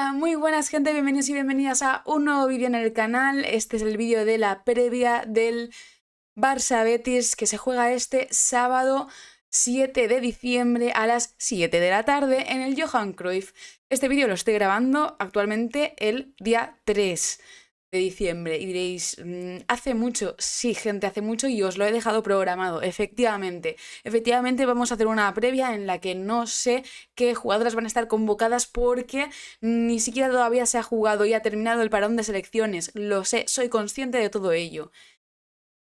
Hola, muy buenas gente, bienvenidos y bienvenidas a un nuevo vídeo en el canal. Este es el vídeo de la previa del Barça Betis que se juega este sábado 7 de diciembre a las 7 de la tarde en el Johan Cruyff. Este vídeo lo estoy grabando actualmente el día 3 de diciembre y diréis, hace mucho. Sí, gente, hace mucho y os lo he dejado programado, efectivamente. Efectivamente vamos a hacer una previa en la que no sé qué jugadoras van a estar convocadas porque ni siquiera todavía se ha jugado y ha terminado el parón de selecciones. Lo sé, soy consciente de todo ello.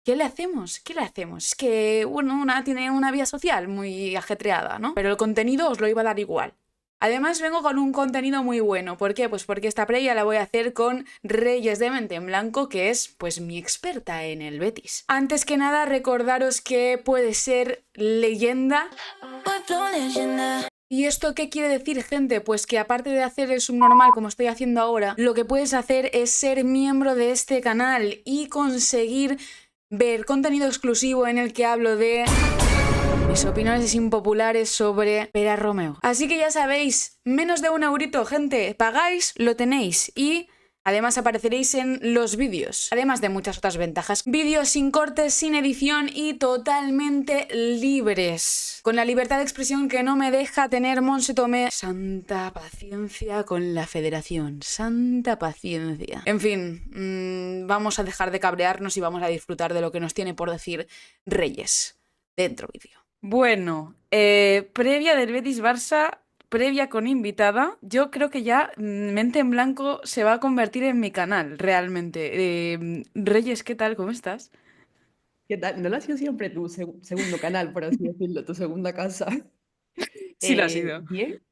¿Qué le hacemos? ¿Qué le hacemos? Es que, bueno, una tiene una vida social muy ajetreada, ¿no? Pero el contenido os lo iba a dar igual. Además vengo con un contenido muy bueno. ¿Por qué? Pues porque esta previa la voy a hacer con Reyes de Mente en Blanco, que es pues mi experta en el Betis. Antes que nada, recordaros que puede ser leyenda. ¿Y esto qué quiere decir, gente? Pues que aparte de hacer el subnormal como estoy haciendo ahora, lo que puedes hacer es ser miembro de este canal y conseguir ver contenido exclusivo en el que hablo de mis opiniones impopulares sobre Pere Romeu. Así que ya sabéis, menos de €1, gente, pagáis, lo tenéis y además apareceréis en los vídeos, además de muchas otras ventajas. Vídeos sin cortes, sin edición y totalmente libres. Con la libertad de expresión que no me deja tener Montse Tomé. Santa paciencia con la federación, santa paciencia. En fin, vamos a dejar de cabrearnos y vamos a disfrutar de lo que nos tiene por decir Reyes. Dentro vídeo. Bueno, previa del Betis Barça, previa con invitada, yo creo que ya Mente en Blanco se va a convertir en mi canal, realmente. Reyes, ¿qué tal? ¿Cómo estás? ¿Qué tal? ¿No lo ha sido siempre tu segundo canal, por así decirlo, tu segunda casa? Sí, lo ha sido. Bien,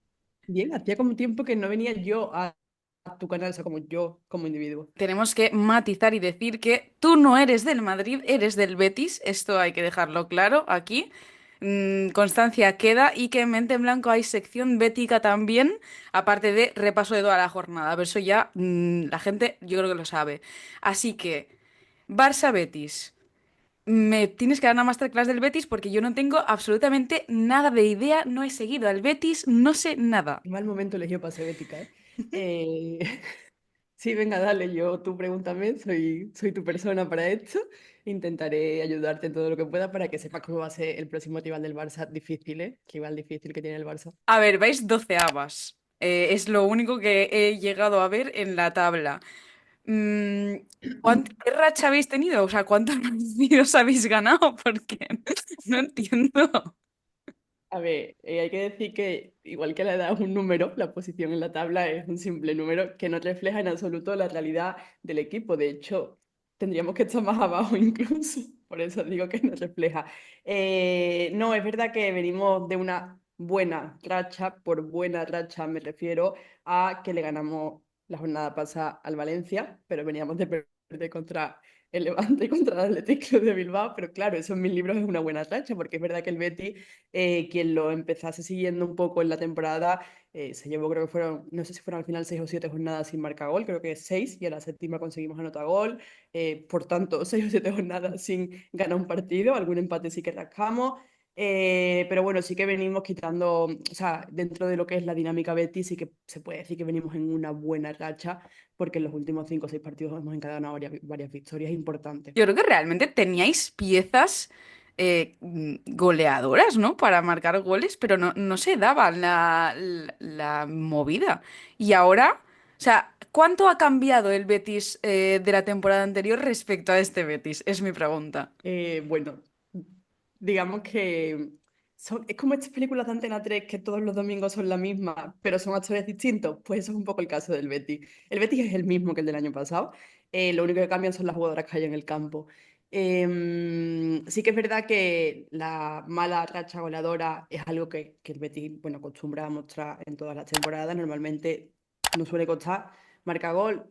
bien, hacía como tiempo que no venía yo a tu canal, o sea, como yo, como individuo. Tenemos que matizar y decir que tú no eres del Madrid, eres del Betis. Esto hay que dejarlo claro aquí. Constancia queda y que en Mente en Blanco hay sección bética también, aparte de repaso de toda la jornada. Pero eso ya la gente yo creo que lo sabe. Así que, Barça Betis. Me tienes que dar una masterclass del Betis porque yo no tengo absolutamente nada de idea, no he seguido al Betis, no sé nada. Qué mal momento elegido para ser ética, ¿eh? Eh, sí, venga, dale, tú pregúntame, soy tu persona para esto. Intentaré ayudarte en todo lo que pueda para que sepas cómo va a ser el próximo rival del Barça difícil, ¿eh? Rival difícil que tiene el Barça. A ver, vais doceavas. Es lo único que he llegado a ver en la tabla. Mm, ¿Qué racha habéis tenido? O sea, ¿cuántos partidos habéis ganado? Porque no entiendo. A ver, hay que decir que igual que la edad es un número, la posición en la tabla es un simple número que no refleja en absoluto la realidad del equipo. De hecho, tendríamos que estar más abajo incluso, por eso digo que no refleja. No, es verdad que venimos de una buena racha, por buena racha me refiero a que le ganamos la jornada pasada al Valencia, pero veníamos de perder contra el Levante y contra el Athletic Club de Bilbao, pero claro, eso en mis libros es una buena racha, porque es verdad que el Betis quien lo empezase siguiendo un poco en la temporada, se llevó, creo que fueron, no sé si fueron al final 6 o 7 jornadas sin marcar gol, creo que 6, y a la séptima conseguimos anotar gol. Por tanto, 6 o 7 jornadas sin ganar un partido, algún empate sí que rascamos. Pero bueno, sí que venimos quitando, o sea, dentro de lo que es la dinámica Betis, sí que se puede decir que venimos en una buena racha, porque en los últimos 5 o 6 partidos hemos encadenado varias victorias importantes. Yo creo que realmente teníais piezas goleadoras, ¿no? Para marcar goles, pero no se daba la movida. Y ahora, o sea, ¿cuánto ha cambiado el Betis de la temporada anterior respecto a este Betis? Es mi pregunta. Bueno, digamos que es como estas películas de Antena 3 que todos los domingos son la misma, pero son actores distintos. Pues eso es un poco el caso del Betis. El Betis es el mismo que el del año pasado. Lo único que cambian son las jugadoras que hay en el campo. Sí que es verdad que la mala racha goleadora es algo que el Betis, bueno, acostumbra a mostrar en todas las temporadas. Normalmente no suele costar marcar gol.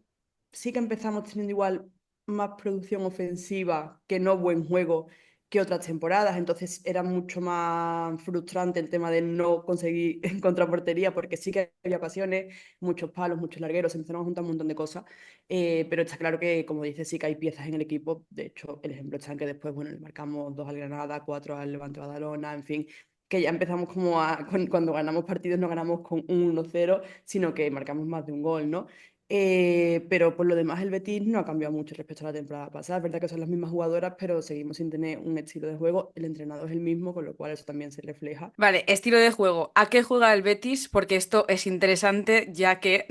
Sí que empezamos teniendo igual más producción ofensiva que no buen juego que otras temporadas, entonces era mucho más frustrante el tema de no conseguir encontrar portería, porque sí que había ocasiones, muchos palos, muchos largueros, se empezaron a juntar un montón de cosas, pero está claro que, como dices, sí que hay piezas en el equipo, de hecho, el ejemplo está en que después, bueno, le marcamos 2 al Granada, 4 al Levante Badalona, en fin, que ya empezamos como cuando ganamos partidos no ganamos con un 1-0, sino que marcamos más de un gol, ¿no? Pero por lo demás el Betis no ha cambiado mucho respecto a la temporada pasada. Es verdad que son las mismas jugadoras, pero seguimos sin tener un estilo de juego. El entrenador es el mismo, con lo cual eso también se refleja. Vale, estilo de juego. ¿A qué juega el Betis? Porque esto es interesante, ya que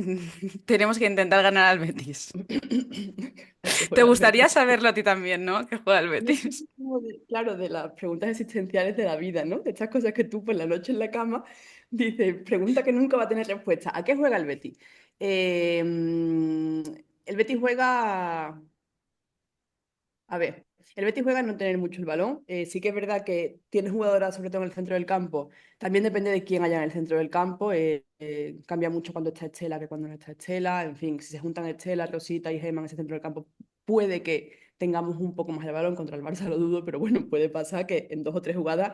tenemos que intentar ganar al Betis. Hay que ¿Te jugar al gustaría Betis. saberlo a ti también, no? ¿Qué juega el Y esto Betis? es como claro, de las preguntas existenciales de la vida, ¿no? De estas cosas que tú por la noche en la cama dices, pregunta que nunca va a tener respuesta. ¿A qué juega el Betis? El Betis juega. A ver, el Betis juega a no tener mucho el balón. Sí que es verdad que tiene jugadoras, sobre todo en el centro del campo. También depende de quién haya en el centro del campo. Cambia mucho cuando está Estela que cuando no está Estela. En fin, si se juntan Estela, Rosita y Gemma en ese centro del campo, puede que tengamos un poco más el balón. Contra el Barça lo dudo, pero bueno, puede pasar que en 2 o 3 jugadas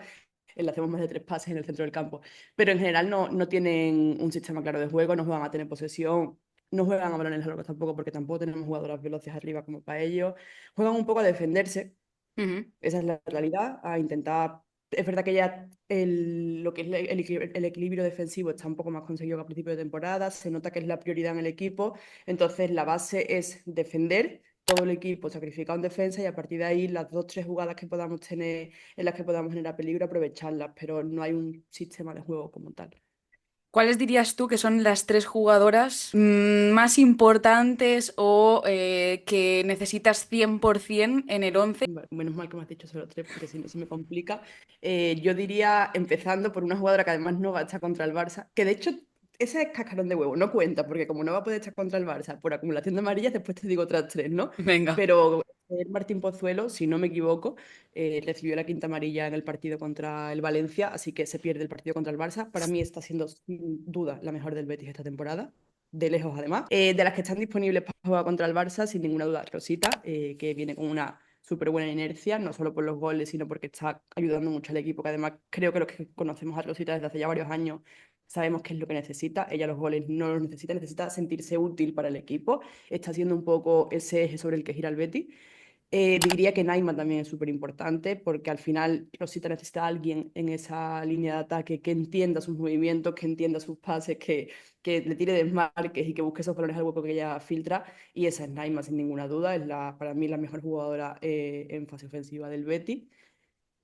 le hacemos más de 3 pases en el centro del campo. Pero en general no tienen un sistema claro de juego, no juegan a tener posesión. No juegan a balones largos tampoco, porque tampoco tenemos jugadoras veloces arriba como para ellos. Juegan un poco a defenderse, Ujú. esa es la realidad, a intentar. Es verdad que ya lo que es el equilibrio defensivo está un poco más conseguido que a principio de temporada, se nota que es la prioridad en el equipo, entonces la base es defender, todo el equipo sacrifica en defensa y a partir de ahí las 2 o 3 jugadas que podamos tener en las que podamos generar peligro, aprovecharlas, pero no hay un sistema de juego como tal. ¿Cuáles dirías tú que son las tres jugadoras más importantes o que necesitas 100% en el 11? Menos mal que me has dicho solo 3, porque si no se me complica. Yo diría, empezando por una jugadora que además no va a estar contra el Barça, que de hecho ese es cascarón de huevo, no cuenta, porque como no va a poder estar contra el Barça por acumulación de amarillas, después te digo otras 3, ¿no? Venga. Pero Martín Pozuelo, si no me equivoco, recibió la quinta amarilla en el partido contra el Valencia, así que se pierde el partido contra el Barça. Para mí está siendo sin duda la mejor del Betis esta temporada, de lejos además. De las que están disponibles para jugar contra el Barça, sin ninguna duda, Rosita, que viene con una súper buena inercia, no solo por los goles, sino porque está ayudando mucho al equipo, que además creo que los que conocemos a Rosita desde hace ya varios años sabemos qué es lo que necesita. Ella los goles no los necesita, necesita sentirse útil para el equipo. Está siendo un poco ese eje sobre el que gira el Betis. Diría que Naima también es súper importante porque al final Rosita necesita a alguien en esa línea de ataque que entienda sus movimientos, que entienda sus pases, que le tire desmarques y que busque esos balones al hueco que ella filtra. Y esa es Naima, sin ninguna duda. Es para mí la mejor jugadora en fase ofensiva del Betis.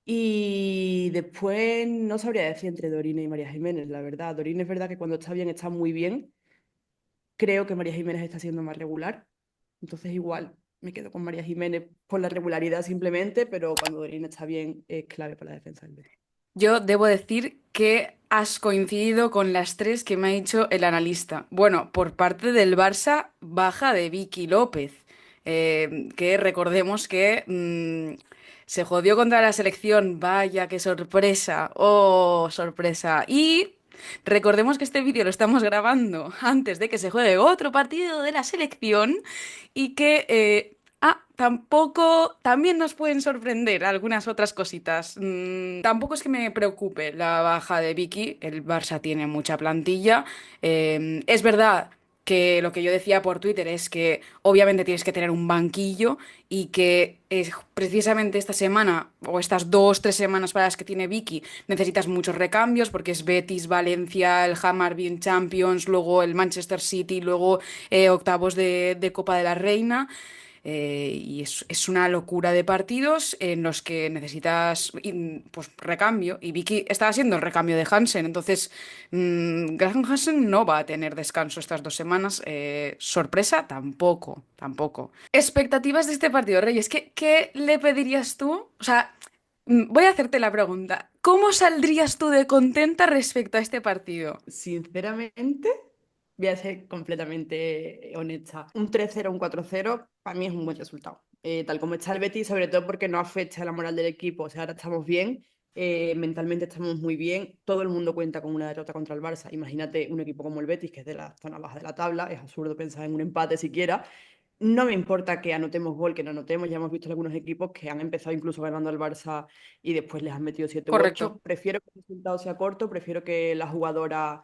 Y después no sabría decir entre Dorina y María Jiménez, la verdad. Dorina es verdad que cuando está muy bien. Creo que María Jiménez está siendo más regular. Entonces igual me quedo con María Jiménez por la regularidad simplemente, pero cuando Dorina está bien es clave para la defensa del Betis. Yo debo decir que has coincidido con las tres que me ha dicho el analista. Bueno, por parte del Barça, baja de Vicky López, que recordemos que se jodió contra la selección. Vaya, qué sorpresa. Oh, sorpresa. Y recordemos que este vídeo lo estamos grabando antes de que se juegue otro partido de la selección y que tampoco, también nos pueden sorprender algunas otras cositas. Tampoco es que me preocupe la baja de Vicky, el Barça tiene mucha plantilla. Es verdad que lo que yo decía por Twitter es que obviamente tienes que tener un banquillo y que precisamente esta semana o estas 2, 3 semanas para las que tiene Vicky necesitas muchos recambios porque es Betis, Valencia, el Hammarby Champions, luego el Manchester City, luego octavos de Copa de la Reina. Y es una locura de partidos en los que necesitas pues, recambio. Y Vicky estaba siendo el recambio de Hansen. Entonces, Graham Hansen no va a tener descanso estas 2 semanas. Sorpresa, tampoco, tampoco. Expectativas de este partido, Reyes. ¿Qué le pedirías tú? O sea, voy a hacerte la pregunta. ¿Cómo saldrías tú de contenta respecto a este partido? Sinceramente, voy a ser completamente honesta. Un 3-0, un 4-0, para mí es un buen resultado. Tal como está el Betis, sobre todo porque no afecta la moral del equipo. O sea, ahora estamos bien, mentalmente estamos muy bien. Todo el mundo cuenta con una derrota contra el Barça. Imagínate un equipo como el Betis, que es de la zona baja de la tabla. Es absurdo pensar en un empate siquiera. No me importa que anotemos gol, que no anotemos. Ya hemos visto algunos equipos que han empezado incluso ganando al Barça y después les han metido 7 u Correcto. 8. Prefiero que el resultado sea corto, prefiero que las jugadoras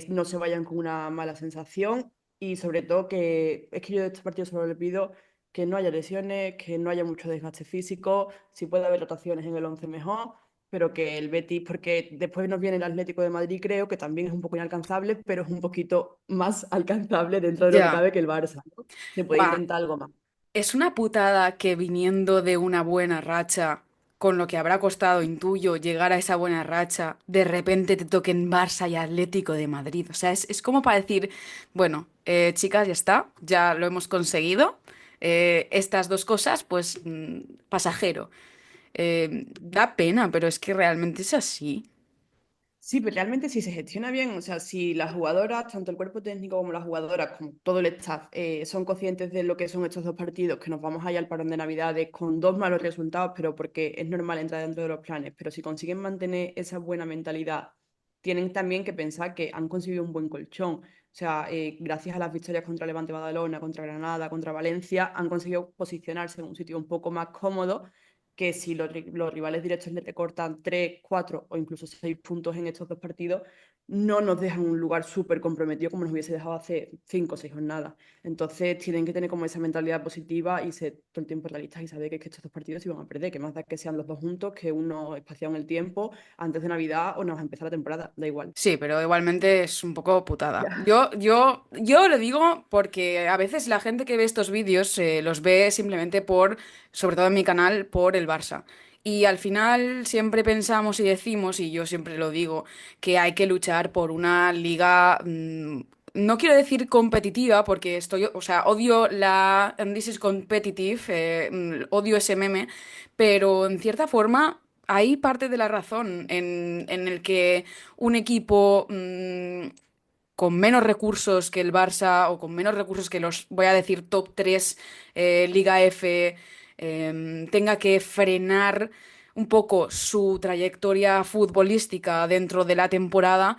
no se vayan con una mala sensación y sobre todo que es que yo de este partido solo le pido que no haya lesiones, que no haya mucho desgaste físico, si puede haber rotaciones en el 11 mejor pero que el Betis, porque después nos viene el Atlético de Madrid, creo que también es un poco inalcanzable, pero es un poquito más alcanzable dentro de lo que Ya. cabe que el Barça, ¿no? Se puede Buah, intentar algo más. es una putada que viniendo de una buena racha, con lo que habrá costado, intuyo, llegar a esa buena racha, de repente te toquen Barça y Atlético de Madrid. O sea, es como para decir, bueno, chicas, ya está, ya lo hemos conseguido. Estas dos cosas, pues, pasajero. Da pena, pero es que realmente es así. Sí, pero realmente si se gestiona bien, o sea, si las jugadoras, tanto el cuerpo técnico como las jugadoras, como todo el staff, son conscientes de lo que son estos dos partidos, que nos vamos allá al parón de Navidades con dos malos resultados, pero porque es normal entrar dentro de los planes, pero si consiguen mantener esa buena mentalidad, tienen también que pensar que han conseguido un buen colchón. O sea, gracias a las victorias contra Levante Badalona, contra Granada, contra Valencia, han conseguido posicionarse en un sitio un poco más cómodo que si los rivales directos le recortan 3, 4 o incluso 6 puntos en estos dos partidos, no nos dejan un lugar súper comprometido como nos hubiese dejado hace 5 o 6 jornadas. Entonces tienen que tener como esa mentalidad positiva y ser todo el tiempo realistas y saber que estos dos partidos se van a perder, que más da que sean los dos juntos, que uno espaciado en el tiempo, antes de Navidad o nos va a empezar la temporada, da igual. Sí, pero igualmente es un poco putada. Ya. Yo lo digo porque a veces la gente que ve estos vídeos los ve simplemente por, sobre todo en mi canal, por el Barça. Y al final siempre pensamos y decimos, y yo siempre lo digo, que hay que luchar por una liga, no quiero decir competitiva, porque estoy, o sea, odio la This is competitive, odio ese meme, pero en cierta forma hay parte de la razón en el que un equipo con menos recursos que el Barça o con menos recursos que los, voy a decir, top 3 Liga F, tenga que frenar un poco su trayectoria futbolística dentro de la temporada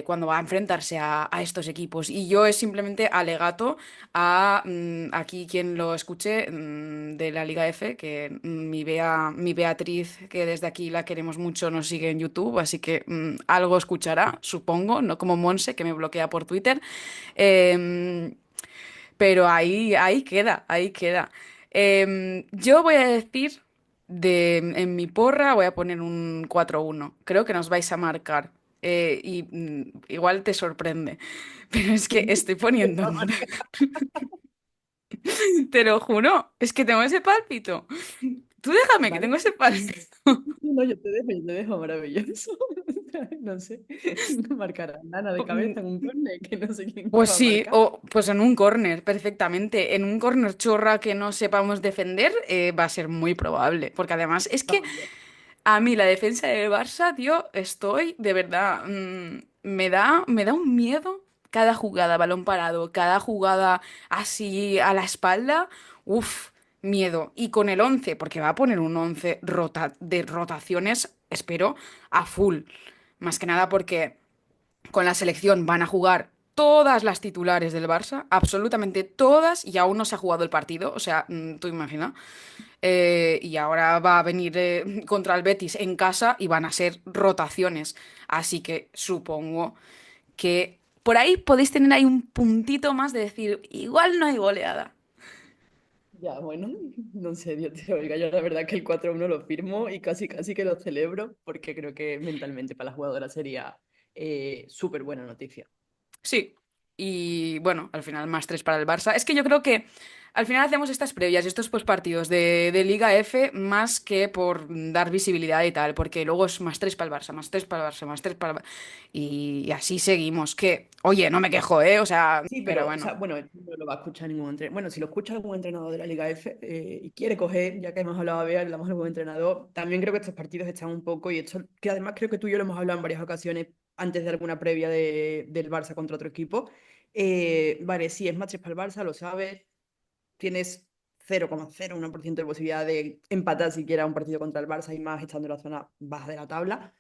cuando va a enfrentarse a estos equipos. Y yo es simplemente alegato a aquí quien lo escuche de la Liga F, que mi Beatriz, que desde aquí la queremos mucho, nos sigue en YouTube, así que algo escuchará, supongo, no como Monse, que me bloquea por Twitter. Em, pero ahí queda, ahí queda. Yo voy a decir, en mi porra voy a poner un 4-1. Creo que nos vais a marcar. Y igual te sorprende. Pero es que estoy poniendo Te lo juro, es que tengo ese pálpito. Tú déjame que Vale, tengo ese pálpito. no, yo te dejo maravilloso. No sé, no marcará nada de cabeza en un córner, que no sé quién Pues va a sí, marcar. o pues en un córner, perfectamente. En un córner chorra que no sepamos defender, va a ser muy probable. Porque además es que Vamos. a mí la defensa del Barça, tío, estoy de verdad, me da un miedo cada jugada, balón parado, cada jugada así a la espalda, uff, miedo. Y con el 11 porque va a poner un 11 de rotaciones, espero, a full. Más que nada porque con la selección van a jugar todas las titulares del Barça, absolutamente todas, y aún no se ha jugado el partido, o sea, tú imagina. Y ahora va a venir contra el Betis en casa y van a ser rotaciones. Así que supongo que por ahí podéis tener ahí un puntito más de decir, igual no hay goleada. Ya, bueno, no sé, Dios te oiga, yo la verdad que el 4-1 lo firmo y casi casi que lo celebro porque creo que mentalmente para la jugadora sería súper buena noticia. Sí, y bueno, al final más 3 para el Barça. Es que yo creo que al final hacemos estas previas y estos postpartidos de Liga F más que por dar visibilidad y tal, porque luego es más 3 para el Barça, más 3 para el Barça, más 3 para el y así seguimos. Que, oye, no me quejo, ¿eh? O sea, Sí, pero pero, o bueno. sea, bueno, no lo va a escuchar ningún entrenador. Bueno, si lo escucha algún entrenador de la Liga F y quiere coger, ya que hemos hablado de Bea, hablamos de algún entrenador, también creo que estos partidos están un poco, y esto, que además creo que tú y yo lo hemos hablado en varias ocasiones antes de alguna previa del Barça contra otro equipo. Vale, sí, es match para el Barça, lo sabes, tienes 0,01% de posibilidad de empatar siquiera un partido contra el Barça y más estando en la zona baja de la tabla.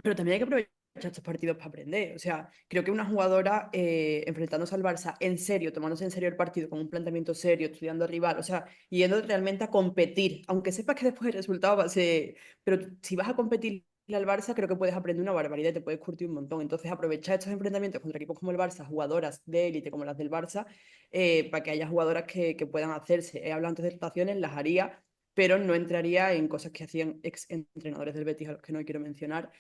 Pero también hay que aprovechar estos partidos para aprender. O sea, creo que una jugadora enfrentándose al Barça en serio, tomándose en serio el partido con un planteamiento serio, estudiando al rival, o sea, yendo realmente a competir, aunque sepas que después el resultado va a ser. Pero si vas a competir al Barça, creo que puedes aprender una barbaridad y te puedes curtir un montón. Entonces, aprovechar estos enfrentamientos contra equipos como el Barça, jugadoras de élite como las del Barça, para que haya jugadoras que puedan hacerse. He hablado antes de rotaciones, las haría pero no entraría en cosas que hacían ex entrenadores del Betis, a los que no quiero mencionar,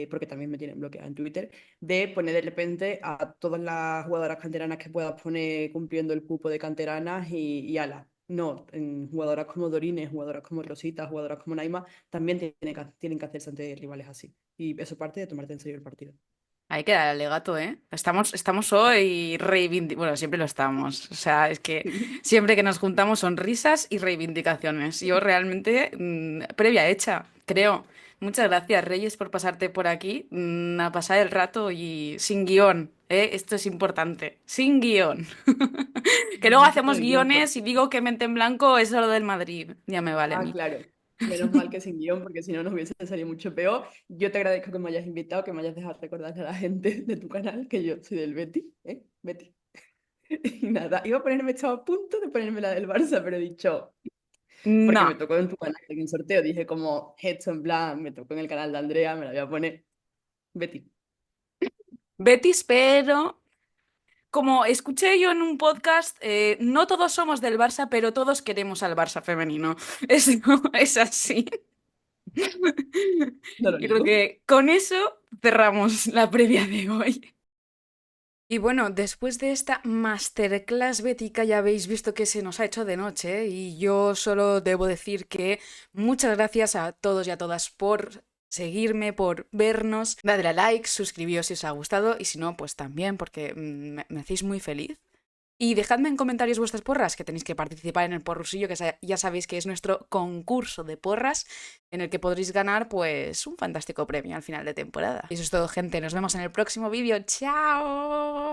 porque también me tienen bloqueada en Twitter, de poner de repente a todas las jugadoras canteranas que puedas poner cumpliendo el cupo de canteranas y ala. No, en jugadoras como Dorines, jugadoras como Rosita, jugadoras como Naima, también tienen que hacerse ante rivales así. Y eso parte de tomarte en serio el partido. Hay que dar el alegato, ¿eh? Estamos hoy Bueno, siempre lo estamos. O sea, es que siempre que nos juntamos son risas y reivindicaciones. Yo realmente, previa hecha, creo. Muchas gracias, Reyes, por pasarte por aquí, a pasar el rato y sin guión, ¿eh? Esto es importante. Sin guión. Que luego Necesito hacemos el guión por... guiones y digo que mente en blanco es lo del Madrid. Ya me vale a Ah, mí. claro. Menos mal que sin guión, porque si no nos hubiese salido mucho peor. Yo te agradezco que me hayas invitado, que me hayas dejado recordarle a la gente de tu canal que yo soy del Betis, ¿eh? Betis. Y nada, iba a ponerme, estaba a punto de ponerme la del Barça, pero he dicho, porque No. me tocó en tu canal en un sorteo, dije como, hecho en plan, me tocó en el canal de Andrea, me la voy a poner Betis. Betis, pero como escuché yo en un podcast, no todos somos del Barça, pero todos queremos al Barça femenino. Es así. No lo Yo creo niego. que con eso cerramos la previa de hoy. Y bueno, después de esta masterclass bética ya habéis visto que se nos ha hecho de noche y yo solo debo decir que muchas gracias a todos y a todas por seguirme, por vernos. Dadle a like, suscribíos si os ha gustado y si no, pues también porque me hacéis muy feliz. Y dejadme en comentarios vuestras porras, que tenéis que participar en el porrusillo, que ya sabéis que es nuestro concurso de porras, en el que podréis ganar pues un fantástico premio al final de temporada. Y eso es todo, gente. Nos vemos en el próximo vídeo. ¡Chao!